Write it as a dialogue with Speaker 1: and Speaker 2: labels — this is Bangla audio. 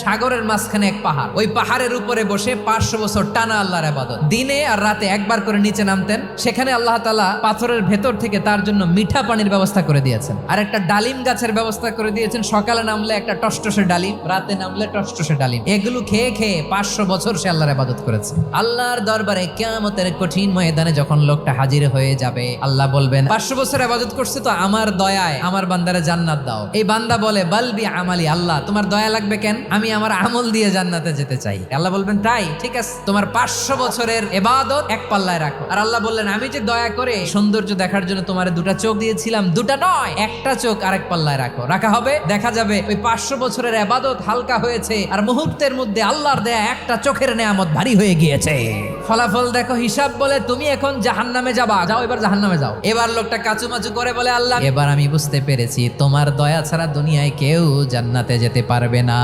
Speaker 1: সাগরের মাঝখানে এক পাহাড়, ওই পাহাড়ের উপরে বসে 500 বছর টানা আল্লাহর ইবাদত। দিনে আর রাতে একবার করে নিচে নামতেন। সেখানে আল্লাহ তাআলা পাথরের ভেতর থেকে তার জন্য মিঠা পানির ব্যবস্থা করে দিয়েছেন, আর একটা ডালিম গাছের ব্যবস্থা করে দিয়েছেন। সকালে নামলে একটা টসটসে ডালিম, রাতে নামলে টসটসে ডালিম। এগুলো খেয়ে খেয়ে 500 বছর সে আল্লাহর ইবাদত করেছে। আল্লাহর দরবারে কিয়ামতের কঠিন ময়দানে যখন লোকটা হাজির হয়ে যাবে, আল্লাহ বলবেন 500 বছর ইবাদত করছে তো আমার দয়ায় আমার বান্দারে জান্নাত দাও। এই বান্দা বলে বালবি আমালি, আল্লাহ তোমার দয়া লাগবে কেন, আমি আমার আমল দিয়ে জান্নাতে যেতে চাই। আল্লাহ বলবেন তাই, ঠিক আছে, তোমার 500 বছরের ইবাদত এক পাল্লায় রাখো। আর আল্লাহ বললেন আমি যে দয়া করে সৌন্দর্য দেখার জন্য তোমার দুটা চোখ দিয়েছিলাম, দুটা নয় একটা চোখ আরেক পাল্লায় রাখো। রাখা হবে, দেখা যাবে ওই 500 বছরের ইবাদত হালকা হয়েছে, আর মুহূর্তের মধ্যে আল্লাহর দেয়া একটা চোখের নেয়ামত ভারী হয়ে গিয়েছে। ফলাফল দেখো, হিসাব বলে তুমি এখন জাহান্নামে যাবা, যাও এবার জাহান্নামে যাও। এবার লোকটা কাচুমাচু করে বলে আল্লাহ এবার আমি বুঝতে পেরেছি তোমার দয়া ছাড়া দুনিয়ায় কেউ জান্নাতে যেতে পারবে না।